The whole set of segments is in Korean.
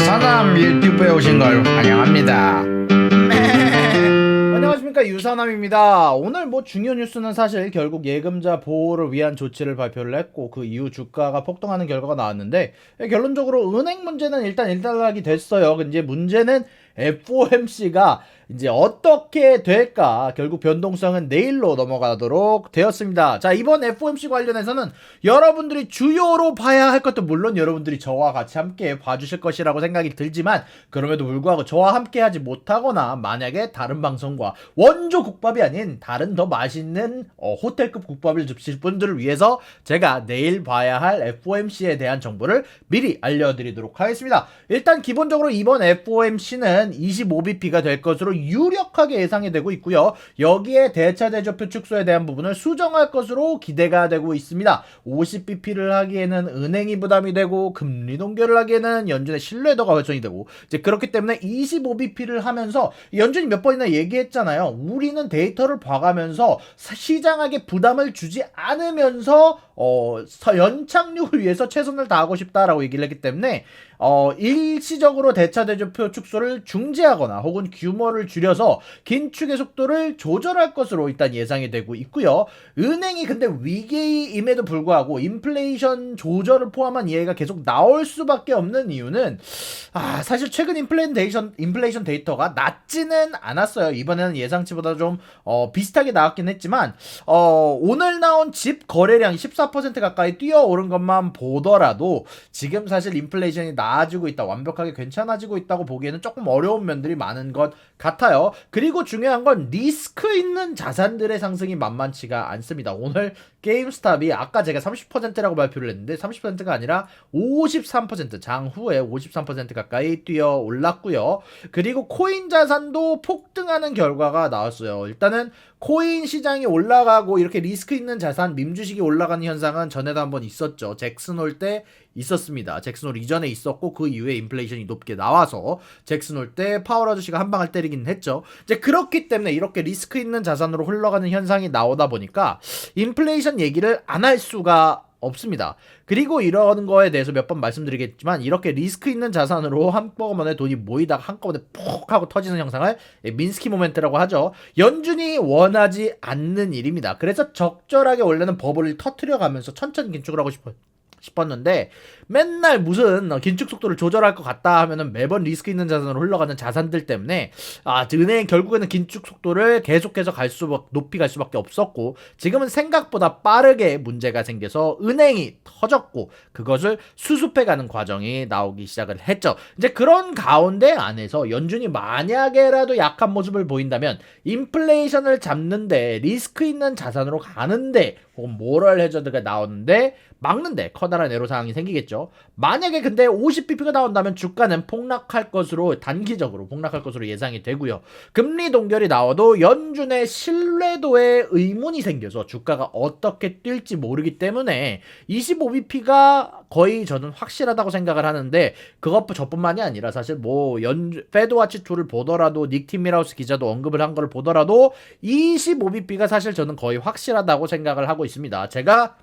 유사남 유튜브에 오신 걸 환영합니다. 안녕하십니까, 유사남입니다. 오늘 중요 뉴스는 사실 결국 예금자 보호를 위한 조치를 발표를 했고 그 이후 주가가 폭등하는 결과가 나왔는데, 결론적으로 은행 문제는 일단 일단락이 됐어요. 이제 문제는 FOMC가 이제 어떻게 될까? 결국 변동성은 내일로 넘어가도록 되었습니다. 자, 이번 FOMC 관련해서는 여러분들이 주요로 봐야 할 것도 물론 여러분들이 저와 같이 함께 봐주실 것이라고 생각이 들지만, 그럼에도 불구하고 저와 함께 하지 못하거나 만약에 다른 방송과 원조 국밥이 아닌 다른 더 맛있는 호텔급 국밥을 드실 분들을 위해서 제가 내일 봐야 할 FOMC에 대한 정보를 미리 알려드리도록 하겠습니다. 일단 기본적으로 이번 FOMC는 25bp가 될 것으로 유력하게 예상이 되고 있고요. 여기에 대차 대조표 축소에 대한 부분을 수정할 것으로 기대가 되고 있습니다. 50bp를 하기에는 은행이 부담이 되고 금리 동결을 하기에는 연준의 신뢰도가 훼손이 되고, 이제 그렇기 때문에 25bp를 하면서 연준이 몇 번이나 얘기했잖아요. 우리는 데이터를 봐가면서 시장에게 부담을 주지 않으면서 연착륙을 위해서 최선을 다하고 싶다라고 얘기를 했기 때문에 일시적으로 대차 대조표 축소를 중지하거나 혹은 규모를 줄여서 긴축의 속도를 조절할 것으로 일단 예상이 되고 있고요. 은행이 근데 위기임에도 불구하고 인플레이션 조절을 포함한 이해가 계속 나올 수밖에 없는 이유는 사실 최근 인플레이션 데이터가 낮지는 않았어요. 이번에는 예상치보다 좀 비슷하게 나왔긴 했지만 오늘 나온 집 거래량이 14% 가까이 뛰어오른 것만 보더라도 지금 사실 인플레이션이 나아지고 있다, 완벽하게 괜찮아지고 있다고 보기에는 조금 어려운 면들이 많은 것 같아요. 그리고 중요한 건 리스크 있는 자산들의 상승이 만만치가 않습니다. 오늘 게임스탑이 아까 제가 30%라고 발표를 했는데 30%가 아니라 53%, 장후에 53% 가까이 뛰어 올랐고요. 그리고 코인 자산도 폭등하는 결과가 나왔어요. 일단은 코인 시장이 올라가고 이렇게 리스크 있는 자산, 밈주식이 올라가는 현상은 전에도 한번 있었죠. 잭슨홀 때 있었습니다. 잭슨홀 이전에 있었고 그 이후에 인플레이션이 높게 나와서 잭슨홀 때 파월 아저씨가 한 방을 때리긴 했죠. 이제 그렇기 때문에 이렇게 리스크 있는 자산으로 흘러가는 현상이 나오다 보니까 인플레이션 얘기를 안 할 수가 없습니다. 그리고 이런 거에 대해서 몇 번 말씀드리겠지만, 이렇게 리스크 있는 자산으로 한꺼번에 돈이 모이다가 한꺼번에 푹 하고 터지는 현상을 민스키 모멘트라고 하죠. 연준이 원하지 않는 일입니다. 그래서 적절하게 원래는 버블을 터트려가면서 천천히 긴축을 하고 싶었는데 맨날 무슨 긴축 속도를 조절할 것 같다 하면은 매번 리스크 있는 자산으로 흘러가는 자산들 때문에 은행이 결국에는 긴축 속도를 계속해서 높이 갈 수밖에 없었고, 지금은 생각보다 빠르게 문제가 생겨서 은행이 터졌고 그것을 수습해가는 과정이 나오기 시작을 했죠. 이제 그런 가운데 안에서 연준이 만약에라도 약한 모습을 보인다면 인플레이션을 잡는데 리스크 있는 자산으로 가는데 혹은 모럴 해저드가 나오는데 막는데 커다란 애로사항이 생기겠죠. 만약에 근데 50bp가 나온다면 주가는 단기적으로 폭락할 것으로 예상이 되고요. 금리 동결이 나와도 연준의 신뢰도에 의문이 생겨서 주가가 어떻게 뛸지 모르기 때문에 25bp가 거의 저는 확실하다고 생각을 하는데, 저뿐만이 아니라 사실 페드와치2를 보더라도 닉 팀밀하우스 기자도 언급을 한 걸 보더라도 25bp가 사실 저는 거의 확실하다고 생각을 하고 있습니다. 제가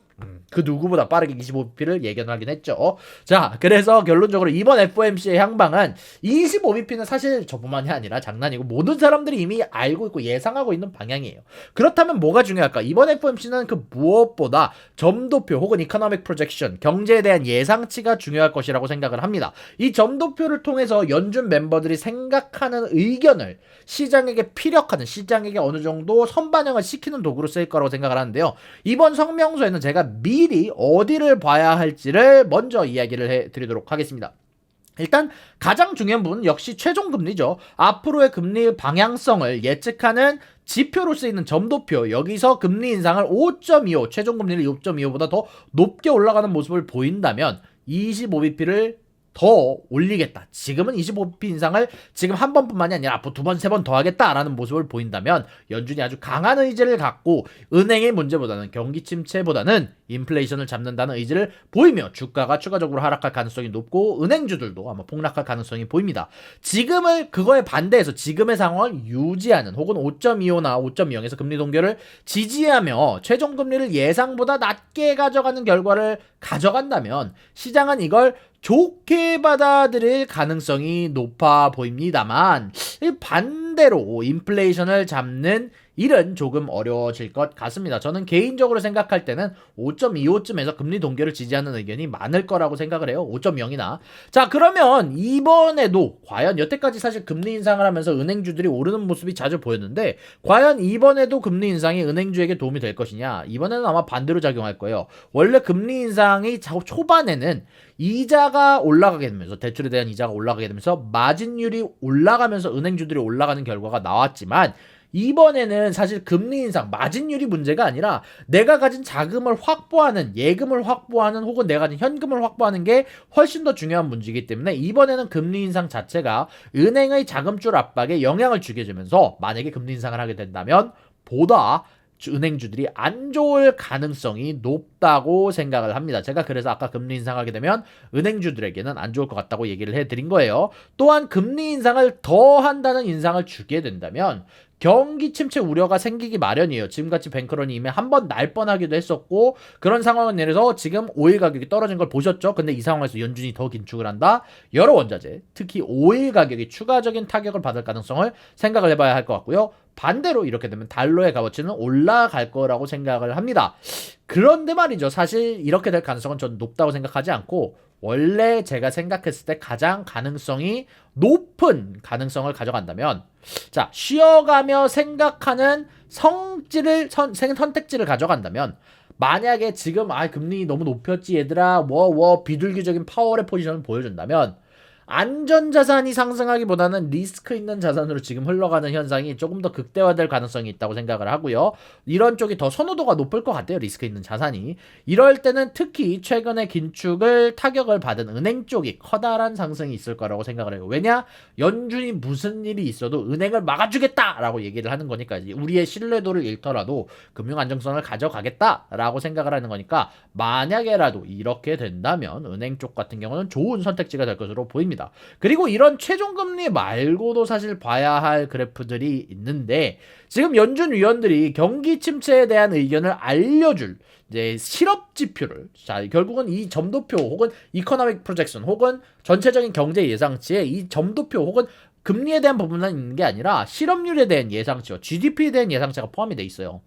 그 누구보다 빠르게 25bp를 예견하긴 했죠. 자, 그래서 결론적으로 이번 FOMC의 향방은 25bp는 사실 저뿐만이 아니라 장난이고 모든 사람들이 이미 알고 있고 예상하고 있는 방향이에요. 그렇다면 뭐가 중요할까? 이번 FOMC는 그 무엇보다 점도표 혹은 이코노믹 프로젝션, 경제에 대한 예상치가 중요할 것이라고 생각을 합니다. 이 점도표를 통해서 연준 멤버들이 생각하는 의견을 시장에게 시장에게 어느 정도 선반영을 시키는 도구로 쓰일 거라고 생각을 하는데요. 이번 성명서에는 제가 미리 어디를 봐야 할지를 먼저 이야기를 해드리도록 하겠습니다. 일단 가장 중요한 부분은 역시 최종금리죠. 앞으로의 금리 방향성을 예측하는 지표로 쓰이는 점도표, 여기서 금리 인상을 5.25, 최종금리를 5.25보다 더 높게 올라가는 모습을 보인다면 25bp를 더 올리겠다. 지금은 25bp 인상을 지금 한 번뿐만이 아니라 앞으로 두 번, 세 번 더 하겠다라는 모습을 보인다면 연준이 아주 강한 의지를 갖고 은행의 문제보다는 경기 침체보다는 인플레이션을 잡는다는 의지를 보이며 주가가 추가적으로 하락할 가능성이 높고 은행주들도 아마 폭락할 가능성이 보입니다. 그거에 반대해서 지금의 상황을 유지하는 혹은 5.25나 5.20에서 금리 동결을 지지하며 최종금리를 예상보다 낮게 가져가는 결과를 가져간다면 시장은 이걸 좋게 받아들일 가능성이 높아 보입니다만 반대로 인플레이션을 잡는 일은 조금 어려워질 것 같습니다. 저는 개인적으로 생각할 때는 5.25쯤에서 금리 동결을 지지하는 의견이 많을 거라고 생각을 해요. 5.0이나. 자, 그러면 이번에도 과연 여태까지 사실 금리 인상을 하면서 은행주들이 오르는 모습이 자주 보였는데 과연 이번에도 금리 인상이 은행주에게 도움이 될 것이냐? 이번에는 아마 반대로 작용할 거예요. 원래 금리 인상이 초반에는 이자가 올라가게 되면서 대출에 대한 이자가 올라가게 되면서 마진율이 올라가면서 은행주들이 올라가는 결과가 나왔지만 이번에는 사실 금리 인상, 마진율이 문제가 아니라 내가 가진 자금을 확보하는, 예금을 확보하는 혹은 내가 가진 현금을 확보하는 게 훨씬 더 중요한 문제이기 때문에 이번에는 금리 인상 자체가 은행의 자금줄 압박에 영향을 주게 되면서 만약에 금리 인상을 하게 된다면 보다 은행주들이 안 좋을 가능성이 높다고 생각을 합니다. 제가 그래서 아까 금리 인상하게 되면 은행주들에게는 안 좋을 것 같다고 얘기를 해드린 거예요. 또한 금리 인상을 더 한다는 인상을 주게 된다면 경기 침체 우려가 생기기 마련이에요. 지금같이 뱅크런이 이미 한 번 날 뻔하기도 했었고 그런 상황을 내려서 지금 오일 가격이 떨어진 걸 보셨죠? 근데 이 상황에서 연준이 더 긴축을 한다? 여러 원자재, 특히 오일 가격이 추가적인 타격을 받을 가능성을 생각을 해봐야 할 것 같고요. 반대로 이렇게 되면 달러의 값어치는 올라갈 거라고 생각을 합니다. 그런데 말이죠. 사실 이렇게 될 가능성은 저는 높다고 생각하지 않고 원래 제가 생각했을 때 가장 가능성이 높은 가능성을 가져간다면 자, 쉬어가며 생각하는 선택지를 가져간다면 만약에 지금 금리 너무 높였지 얘들아 비둘기적인 파월의 포지션을 보여준다면 안전자산이 상승하기보다는 리스크 있는 자산으로 지금 흘러가는 현상이 조금 더 극대화될 가능성이 있다고 생각을 하고요. 이런 쪽이 더 선호도가 높을 것 같아요. 리스크 있는 자산이. 이럴 때는 특히 최근에 긴축을 타격을 받은 은행 쪽이 커다란 상승이 있을 거라고 생각을 해요. 왜냐? 연준이 무슨 일이 있어도 은행을 막아주겠다라고 얘기를 하는 거니까 우리의 신뢰도를 잃더라도 금융 안정성을 가져가겠다라고 생각을 하는 거니까 만약에라도 이렇게 된다면 은행 쪽 같은 경우는 좋은 선택지가 될 것으로 보입니다. 그리고 이런 최종금리 말고도 사실 봐야 할 그래프들이 있는데 지금 연준 위원들이 경기 침체에 대한 의견을 알려줄 이제 실업 지표를 결국은 이 점도표 혹은 이코노믹 프로젝션 혹은 전체적인 경제 예상치에 이 점도표 혹은 금리에 대한 부분만 있는 게 아니라 실업률에 대한 예상치와 GDP에 대한 예상치가 포함이 돼 있어요.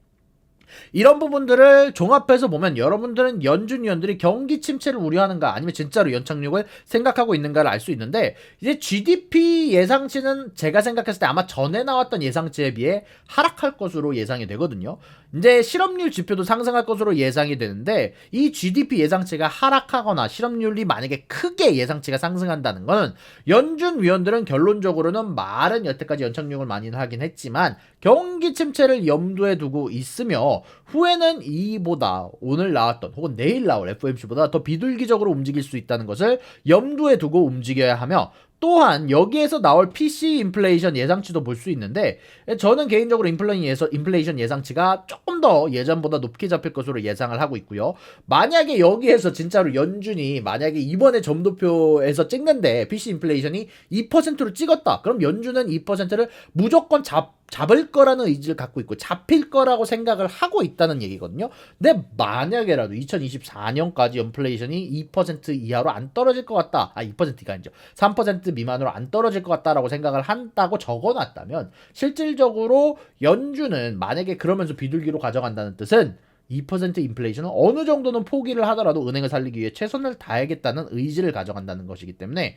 이런 부분들을 종합해서 보면 여러분들은 연준 위원들이 경기 침체를 우려하는가 아니면 진짜로 연착륙을 생각하고 있는가를 알 수 있는데 이제 GDP 예상치는 제가 생각했을 때 아마 전에 나왔던 예상치에 비해 하락할 것으로 예상이 되거든요. 이제 실업률 지표도 상승할 것으로 예상이 되는데 이 GDP 예상치가 하락하거나 실업률이 만약에 크게 예상치가 상승한다는 건 연준 위원들은 결론적으로는 말은 여태까지 연착륙을 많이 하긴 했지만 경기 침체를 염두에 두고 있으며 후에는 이보다 오늘 나왔던 혹은 내일 나올 FOMC보다 더 비둘기적으로 움직일 수 있다는 것을 염두에 두고 움직여야 하며 또한 여기에서 나올 PC 인플레이션 예상치도 볼 수 있는데 저는 개인적으로 인플레이션 예상치가 조금 더 예전보다 높게 잡힐 것으로 예상을 하고 있고요. 만약에 여기에서 진짜로 연준이 만약에 이번에 점도표에서 찍는데 PC 인플레이션이 2%로 찍었다. 그럼 연준은 2%를 무조건 잡을 거라는 의지를 갖고 있고 잡힐 거라고 생각을 하고 있다는 얘기거든요. 근데 만약에라도 2024년까지 인플레이션이 2% 이하로 안 떨어질 것 같다. 2%가 아니죠. 3% 미만으로 안 떨어질 것 같다라고 생각을 한다고 적어놨다면 실질적으로 연준은 만약에 그러면서 비둘기로 가져간다는 뜻은 2% 인플레이션은 어느 정도는 포기를 하더라도 은행을 살리기 위해 최선을 다하겠다는 의지를 가져간다는 것이기 때문에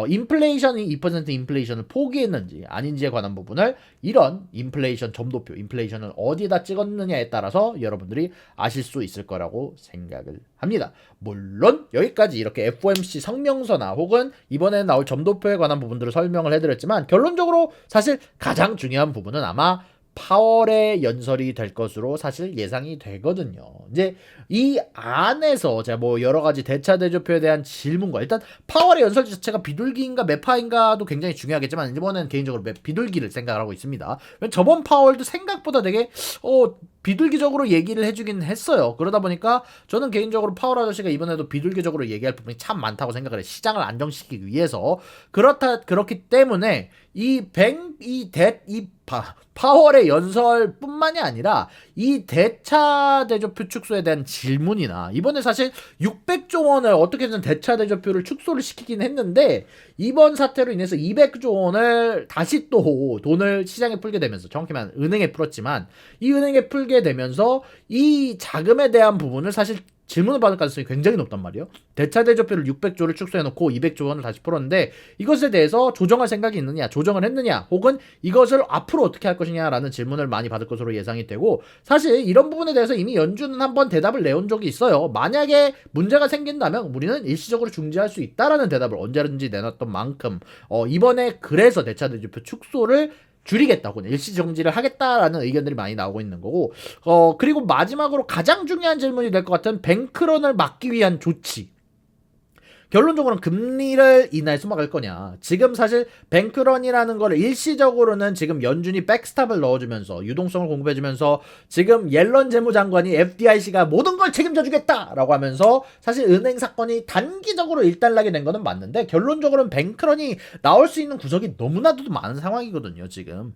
인플레이션이 2% 인플레이션을 포기했는지 아닌지에 관한 부분을 이런 인플레이션 점도표, 인플레이션을 어디에다 찍었느냐에 따라서 여러분들이 아실 수 있을 거라고 생각을 합니다. 물론 여기까지 이렇게 FOMC 성명서나 혹은 이번에 나올 점도표에 관한 부분들을 설명을 해드렸지만 결론적으로 사실 가장 중요한 부분은 아마 파월의 연설이 될 것으로 사실 예상이 되거든요. 이제 이 안에서 제가 여러 가지 대차 대조표에 대한 질문과 일단 파월의 연설 자체가 비둘기인가 매파인가도 굉장히 중요하겠지만 이번에는 개인적으로 비둘기를 생각을 하고 있습니다. 저번 파월도 생각보다 되게 비둘기적으로 얘기를 해주긴 했어요. 그러다 보니까 저는 개인적으로 파월 아저씨가 이번에도 비둘기적으로 얘기할 부분이 참 많다고 생각을 해요. 시장을 안정시키기 위해서. 그렇기 때문에 파월의 연설뿐만이 아니라 이 대차 대조표 축소에 대한 질문이나 이번에 사실 600조 원을 어떻게든 대차 대조표를 축소를 시키긴 했는데 이번 사태로 인해서 200조 원을 다시 또 돈을 시장에 풀게 되면서 정확히 말하면 은행에 풀었지만 이 은행에 풀게 되면서 이 자금에 대한 부분을 사실 질문을 받을 가능성이 굉장히 높단 말이에요. 대차 대조표를 600조를 축소해놓고 200조 원을 다시 풀었는데 이것에 대해서 조정할 생각이 있느냐, 조정을 했느냐, 혹은 이것을 앞으로 어떻게 할 것이냐라는 질문을 많이 받을 것으로 예상이 되고 사실 이런 부분에 대해서 이미 연준은 한번 대답을 내온 적이 있어요. 만약에 문제가 생긴다면 우리는 일시적으로 중지할 수 있다라는 대답을 언제든지 내놨던 만큼 이번에 그래서 대차 대조표 축소를 줄이겠다 혹은 일시 정지를 하겠다라는 의견들이 많이 나오고 있는 거고 그리고 마지막으로 가장 중요한 질문이 될 것 같은 뱅크런을 막기 위한 조치 결론적으로는 금리를 인하해서 막을 거냐. 지금 사실 뱅크런이라는 걸 일시적으로는 지금 연준이 백스탑을 넣어주면서 유동성을 공급해주면서 지금 옐런 재무장관이 FDIC가 모든 걸 책임져 주겠다라고 하면서 사실 은행 사건이 단기적으로 일단락이 된 거는 맞는데 결론적으로는 뱅크런이 나올 수 있는 구석이 너무나도 많은 상황이거든요. 지금.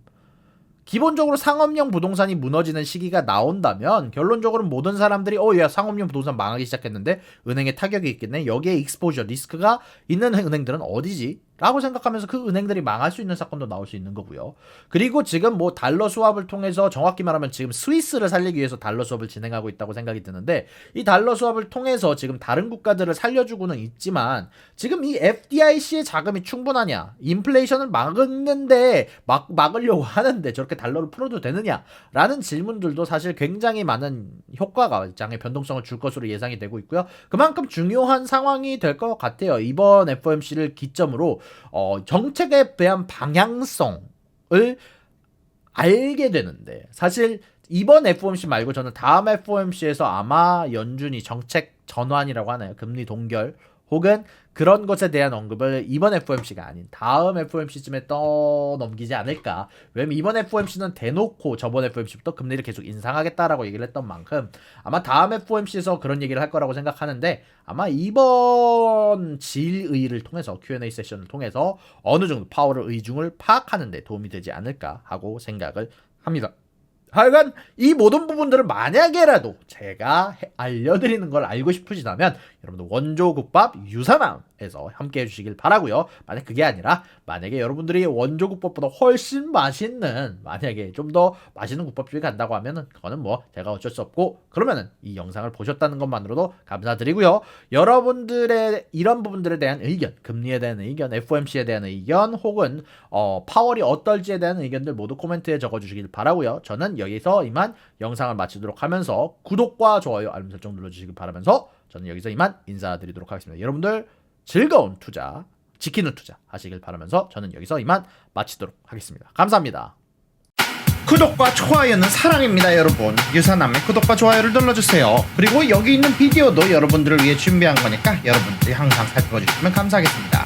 기본적으로 상업용 부동산이 무너지는 시기가 나온다면 결론적으로 모든 사람들이 야 상업용 부동산 망하기 시작했는데 은행에 타격이 있겠네. 여기에 익스포저 리스크가 있는 은행들은 어디지? 라고 생각하면서 그 은행들이 망할 수 있는 사건도 나올 수 있는 거고요. 그리고 지금 뭐 달러 수합을 통해서 정확히 말하면 지금 스위스를 살리기 위해서 달러 수합을 진행하고 있다고 생각이 드는데 이 달러 수합을 통해서 지금 다른 국가들을 살려주고는 있지만 지금 이 FDIC의 자금이 충분하냐? 인플레이션을 막는데 막으려고 하는데 저렇게 달러를 풀어도 되느냐라는 질문들도 사실 굉장히 많은 효과가 장의 변동성을 줄 것으로 예상이 되고 있고요. 그만큼 중요한 상황이 될 것 같아요. 이번 FOMC를 기점으로 정책에 대한 방향성을 알게 되는데 사실 이번 FOMC 말고 저는 다음 FOMC에서 아마 연준이 정책 전환이라고 하나요? 금리 동결 혹은 그런 것에 대한 언급을 이번 FOMC가 아닌 다음 FOMC쯤에 떠넘기지 않을까. 왜냐면 이번 FOMC는 대놓고 저번 FOMC부터 금리를 계속 인상하겠다라고 얘기를 했던 만큼 아마 다음 FOMC에서 그런 얘기를 할 거라고 생각하는데 아마 이번 질의를 통해서 Q&A 세션을 통해서 어느 정도 파월의 의중을 파악하는 데 도움이 되지 않을까 하고 생각을 합니다. 하여간 이 모든 부분들을 만약에라도 제가 알려드리는 걸 알고 싶으시다면 여러분들 원조국밥 유산함에서 함께 해주시길 바라고요. 만약 그게 아니라 만약에 여러분들이 원조국밥보다 훨씬 맛있는 만약에 좀 더 맛있는 국밥집에 간다고 하면은 그거는 뭐 제가 어쩔 수 없고 그러면은 이 영상을 보셨다는 것만으로도 감사드리고요. 여러분들의 이런 부분들에 대한 의견, 금리에 대한 의견, FOMC에 대한 의견 혹은 파월이 어떨지에 대한 의견들 모두 코멘트에 적어주시길 바라고요. 저는 여기서 이만 영상을 마치도록 하면서 구독과 좋아요, 알림 설정 눌러주시길 바라면서 저는 여기서 이만 인사드리도록 하겠습니다. 여러분들 즐거운 투자, 지키는 투자 하시길 바라면서 저는 여기서 이만 마치도록 하겠습니다. 감사합니다. 구독과 좋아요는 사랑입니다. 여러분 유산함의 구독과 좋아요를 눌러주세요. 그리고 여기 있는 비디오도 여러분들을 위해 준비한 거니까 여러분들이 항상 살펴봐 주시면 감사하겠습니다.